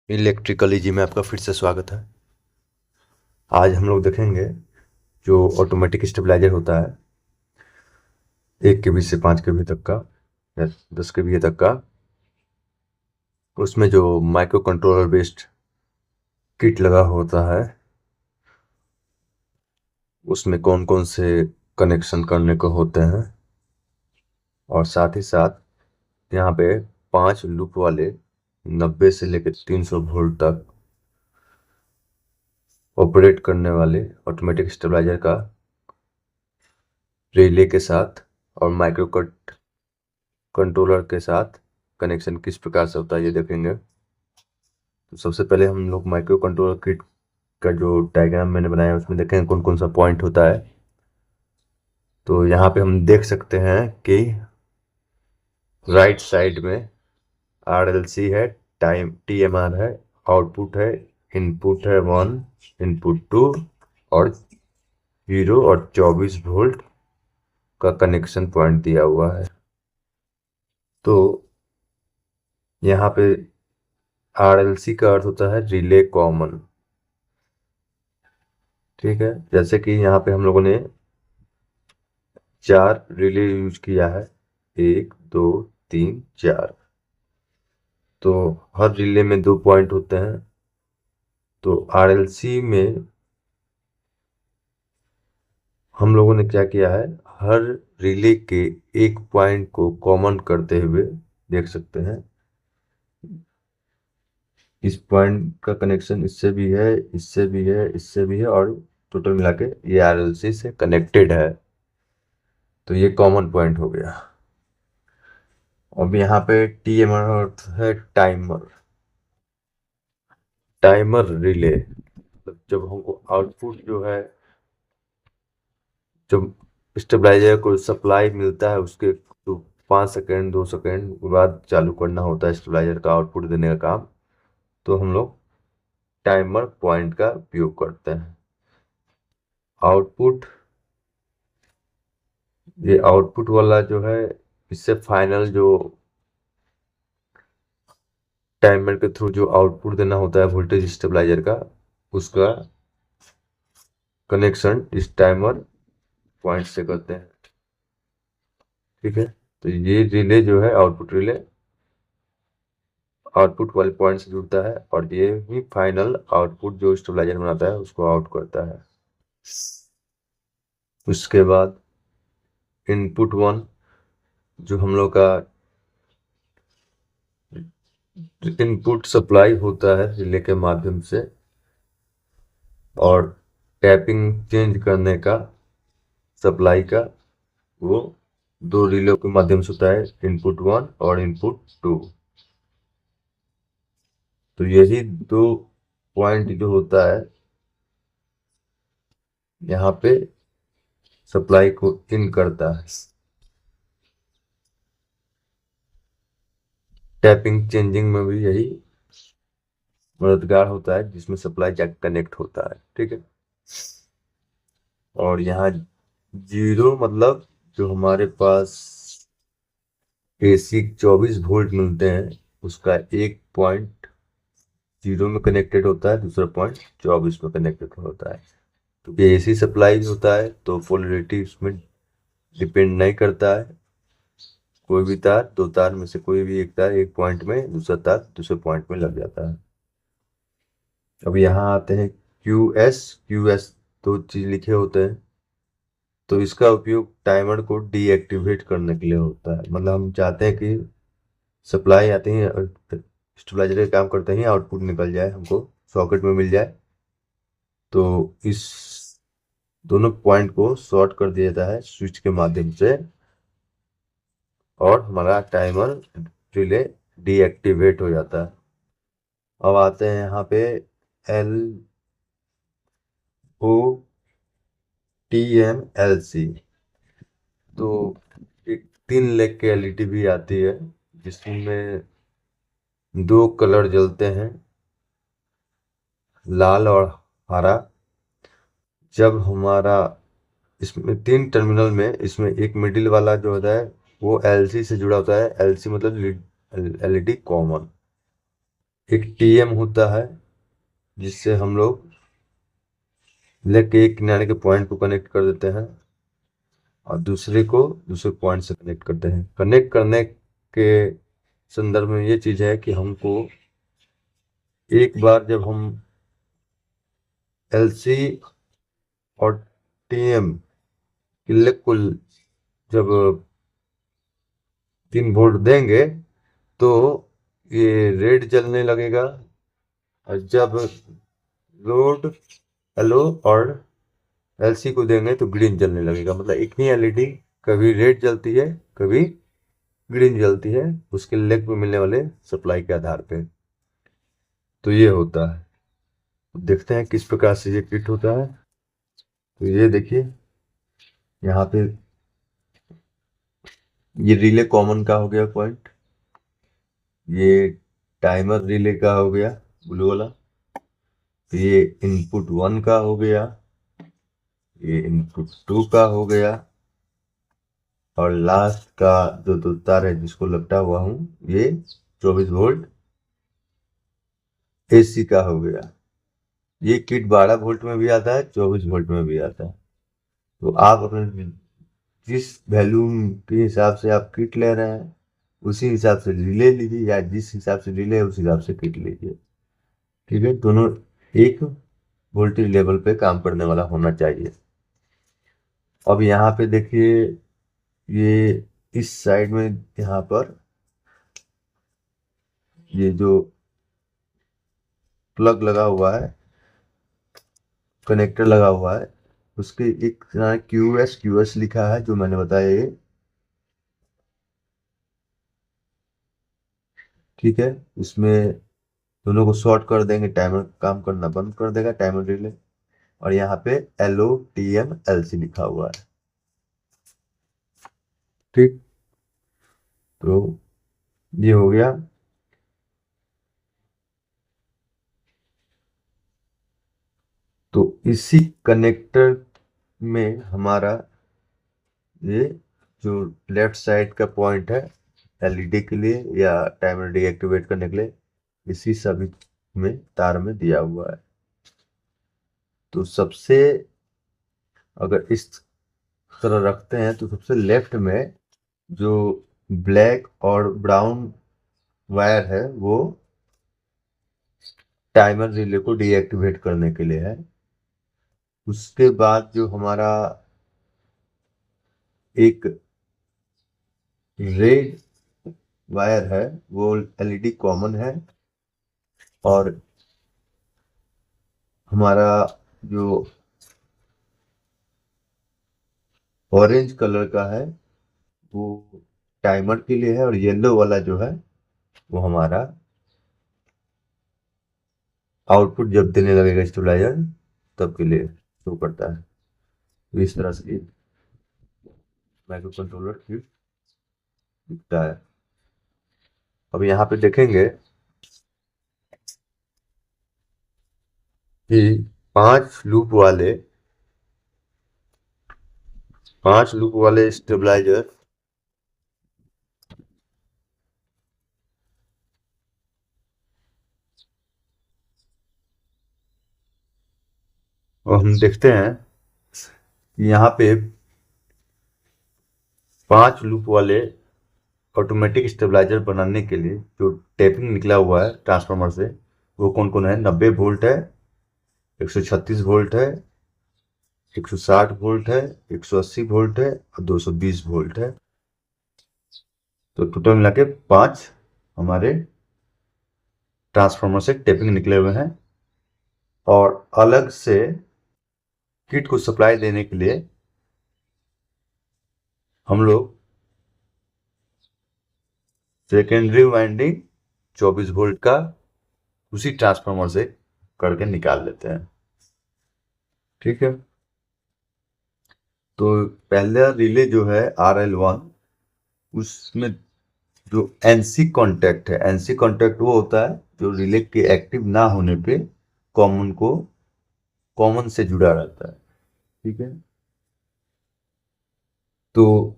Electrical easy में आपका फिर से स्वागत है। आज हम लोग देखेंगे जो ऑटोमेटिक स्टेबलाइजर होता है 1 kV से 5 kV तक का या 10 kV तक का, उसमें जो माइक्रो कंट्रोलर बेस्ड किट लगा होता है उसमें कौन कौन से कनेक्शन करने को होते हैं, और साथ ही साथ यहाँ पे 5 लूप वाले 90 से लेकर 300 वोल्ट तक ऑपरेट करने वाले ऑटोमेटिक स्टेबलाइजर का रिले के साथ और माइक्रो कट कंट्रोलर के साथ कनेक्शन किस प्रकार से होता है ये देखेंगे। तो सबसे पहले हम लोग माइक्रो कंट्रोलर किट का जो डायग्राम मैंने बनाया है उसमें देखें कौन कौन सा पॉइंट होता है। तो यहाँ पे हम देख सकते हैं कि राइट साइड में RLC है, टाइम TMR है, आउटपुट है, इनपुट है 1, इनपुट 2 और 0 और 24 वोल्ट का कनेक्शन पॉइंट दिया हुआ है। तो यहाँ पे RLC का अर्थ होता है रिले कॉमन, ठीक है। जैसे कि यहाँ पे हम लोगों ने 4 रिले यूज किया है, 1 2 3 4। तो हर रिले में 2 पॉइंट होते हैं। तो RLC में हम लोगों ने क्या किया है, हर रिले के एक पॉइंट को कॉमन करते हुए देख सकते हैं इस पॉइंट का कनेक्शन इससे भी है, इससे भी है, इससे भी है, और टोटल मिला के ये RLC से कनेक्टेड है। तो ये कॉमन पॉइंट हो गया। अब यहाँ पे TMR अर्थ है टाइमर। टाइमर रिले मतलब जब हमको आउटपुट जो है, जब स्टेबलाइजर को सप्लाई मिलता है उसके तो 5 सेकेंड 2 सेकेंड के बाद चालू करना होता है स्टेबलाइजर का आउटपुट देने का काम। तो हम लोग टाइमर पॉइंट का उपयोग करते हैं। आउटपुट, ये आउटपुट वाला जो है इससे फाइनल जो टाइमर के थ्रू जो आउटपुट देना होता है वोल्टेज स्टेबलाइजर का, उसका कनेक्शन इस टाइमर पॉइंट से करते हैं, ठीक है। तो ये रिले जो है आउटपुट रिले आउटपुट वाले पॉइंट से जुड़ता है और ये ही फाइनल आउटपुट जो स्टेबलाइजर बनाता है उसको आउट करता है। उसके बाद इनपुट 1 जो हम लोग का इनपुट सप्लाई होता है रिले के माध्यम से, और टैपिंग चेंज करने का सप्लाई का वो 2 रिले के माध्यम से होता है, इनपुट 1 और इनपुट 2। तो यही 2 पॉइंट जो होता है यहाँ पे सप्लाई को इन करता है। टैपिंग चेंजिंग में भी यही मददगार होता है जिसमें सप्लाई जैक कनेक्ट होता है, ठीक है। और यहाँ 0 मतलब जो हमारे पास AC 24 वोल्ट मिलते हैं उसका एक पॉइंट 0 में कनेक्टेड होता है, दूसरा पॉइंट 24 में कनेक्टेड होता है। तो AC सप्लाई होता है तो पोलरिटी उसमें डिपेंड नहीं करता है। कोई भी तार, 2 तार में से कोई भी एक तार एक पॉइंट में, दूसरा तार दूसरे पॉइंट में लग जाता है। अब यहाँ आते हैं QS 2 चीज लिखे होते हैं। तो इसका उपयोग टाइमर को डीएक्टिवेट करने के लिए होता है। मतलब हम चाहते हैं कि सप्लाई आते ही स्टेबलाइजर का काम करते ही आउटपुट निकल जाए, हमको सॉकेट में मिल जाए। तो इस दोनों पॉइंट को शॉर्ट कर दिया जाता है स्विच के माध्यम से और हमारा टाइमर रिले डीएक्टिवेट हो जाता है। अब आते हैं यहाँ पे LOTMLC। तो एक 3 लेग की LED भी आती है जिसमें 2 कलर जलते हैं, लाल और हरा। जब हमारा इसमें 3 टर्मिनल में इसमें एक मिडिल वाला जो होता है वो LC से जुड़ा होता है। LC मतलब LED कॉमन। एक टीएम होता है जिससे हम लोग लेके एक किनारे के पॉइंट को कनेक्ट कर देते हैं और दूसरे को दूसरे पॉइंट से कनेक्ट करते हैं। कनेक्ट करने के संदर्भ में ये चीज़ है कि हमको एक बार जब हम एलसी और टीएम किल्ले को जब 3 वोल्ट देंगे तो ये रेड जलने लगेगा, और जब लोड एलओ और एलसी को देंगे तो ग्रीन जलने लगेगा। मतलब एक ही एलईडी कभी रेड जलती है कभी ग्रीन जलती है, उसके लेग में मिलने वाले सप्लाई के आधार पे। तो ये होता है। देखते हैं किस प्रकार से ये फिट होता है। तो ये देखिए यहाँ पे ये रिले कॉमन का हो गया पॉइंट, ये टाइमर रिले का हो गया ब्लू वाला, तो ये इनपुट 1 का हो गया, ये इनपुट 2 का हो गया, और लास्ट का जो दो तार है जिसको लपटा हुआ हूँ ये 24 वोल्ट एसी का हो गया। ये किट 12 वोल्ट में भी आता है, 24 वोल्ट में भी आता है। तो आप अपने जिस वैल्यू के हिसाब से आप किट ले रहे हैं उसी हिसाब से रिले लीजिए, या जिस हिसाब से रिले है उस हिसाब से किट लीजिए। ठीक है, दोनों एक वोल्टेज लेवल पे काम करने वाला होना चाहिए। अब यहाँ पे देखिए ये इस साइड में यहाँ पर ये जो प्लग लगा हुआ है, कनेक्टर लगा हुआ है, उसके एक क्यूएस लिखा है जो मैंने बताया ये। ठीक है, इसमें दोनों को शॉर्ट कर देंगे, टाइमर काम करना बंद कर देगा, टाइमर रिले। और यहाँ पे LOTM LC लिखा हुआ है। ठीक, तो ये हो गया। तो इसी कनेक्टर में हमारा ये जो लेफ्ट साइड का पॉइंट है एलईडी के लिए या टाइमर डीएक्टिवेट करने के लिए, इसी सभी में तार में दिया हुआ है। तो सबसे अगर इस तरह रखते हैं तो सबसे लेफ्ट में जो ब्लैक और ब्राउन वायर है वो टाइमर रिले को डीएक्टिवेट करने के लिए है। उसके बाद जो हमारा एक रेड वायर है वो एलईडी कॉमन है, और हमारा जो ऑरेंज कलर का है वो टाइमर के लिए है, और येलो वाला जो है वो हमारा आउटपुट जब देने लगेगा स्टेबलाइजर तब के लिए शो करता है। तो इस तरह से माइक्रो कंट्रोलर फिर दिखता है। अब यहाँ पे देखेंगे कि 5 लूप वाले स्टेबलाइजर और हम देखते हैं कि यहाँ पे 5 लूप वाले ऑटोमेटिक स्टेबलाइजर बनाने के लिए जो टेपिंग निकला हुआ है ट्रांसफार्मर से वो कौन कौन है। 90 वोल्ट है, 136 वोल्ट है, 160 वोल्ट है, 180 वोल्ट है और 220 वोल्ट है। तो टोटल मिला के 5 हमारे ट्रांसफार्मर से टेपिंग निकले हुए हैं। और अलग से किट को सप्लाई देने के लिए हम लोग सेकेंडरी वाइंडिंग 24 वोल्ट का उसी ट्रांसफार्मर से करके निकाल लेते हैं। ठीक है, तो पहला रिले जो है RL1 उसमें जो NC कॉन्टैक्ट है, NC कॉन्टैक्ट वो होता है जो रिले के एक्टिव ना होने पे कॉमन से जुड़ा रहता है। ठीक है, तो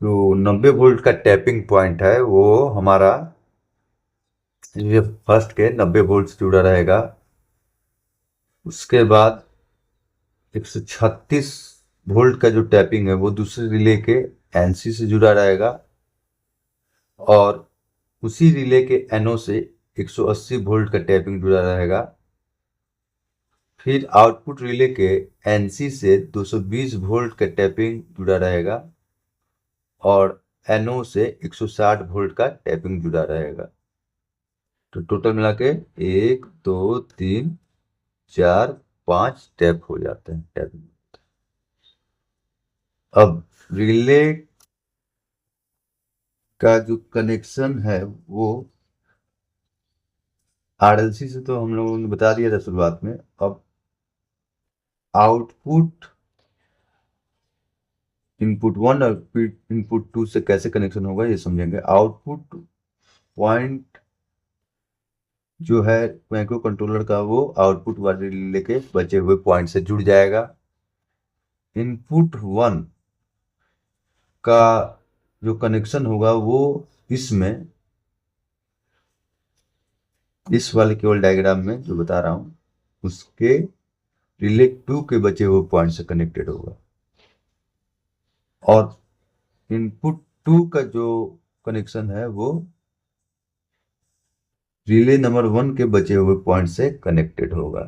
जो 90 वोल्ट का टैपिंग पॉइंट है वो हमारा ये फर्स्ट के 90 वोल्ट से जुड़ा रहेगा। उसके बाद 136 वोल्ट का जो टैपिंग है वो दूसरे रिले के एनसी से जुड़ा रहेगा, और उसी रिले के एनओ से 180 वोल्ट का टैपिंग जुड़ा रहेगा। फिर आउटपुट रिले के एनसी से 220 वोल्ट का टैपिंग जुड़ा रहेगा, और एनओ से 160 वोल्ट का टैपिंग जुड़ा रहेगा। तो टोटल मिला के 1 2 3 4 5 टैप हो जाते हैं टैपिंग। अब रिले का जो कनेक्शन है वो आरएलसी से तो हम लोगों ने बता दिया था शुरुआत में। अब आउटपुट इनपुट 1 और इनपुट 2 से कैसे कनेक्शन होगा ये समझेंगे। आउटपुट पॉइंट जो है माइक्रो कंट्रोलर का, वो आउटपुट वाले रिले के बचे हुए पॉइंट से जुड़ जाएगा। इनपुट 1 का जो कनेक्शन होगा वो इसमें, इस वाले केवल डायग्राम में जो बता रहा हूं उसके रिले 2 के बचे हुए पॉइंट से कनेक्टेड होगा। और इनपुट 2 का जो कनेक्शन है वो रिले नंबर 1 के बचे हुए पॉइंट से कनेक्टेड होगा।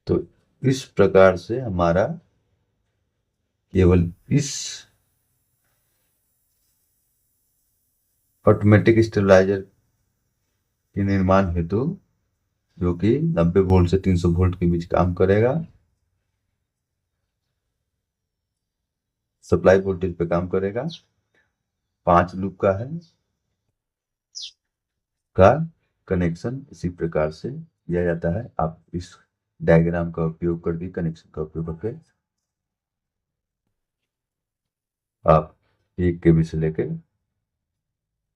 तो इस प्रकार से हमारा केवल इस ऑटोमेटिक स्टेबलाइजर के निर्माण हेतु, जो कि 90 वोल्ट से 300 वोल्ट के बीच काम करेगा, सप्लाई वोल्टेज पे काम करेगा, 5 लूप का है, का कनेक्शन इसी प्रकार से किया जाता है। आप इस डायग्राम का उपयोग करके, कनेक्शन का उपयोग करके आप 1 केबी से लेकर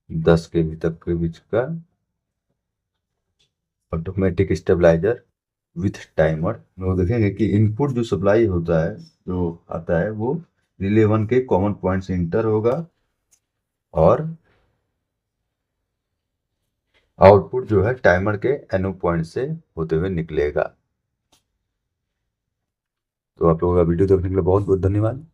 10 केबी तक के बीच का ऑटोमेटिक स्टेबलाइजर विथ टाइमर वो देखेंगे कि इनपुट जो सप्लाई होता है, जो आता है, वो रिले 1 के कॉमन पॉइंट से इंटर होगा, और आउटपुट जो है टाइमर के एनो पॉइंट से होते हुए निकलेगा। तो आप लोगों का वीडियो देखने के लिए बहुत बहुत धन्यवाद।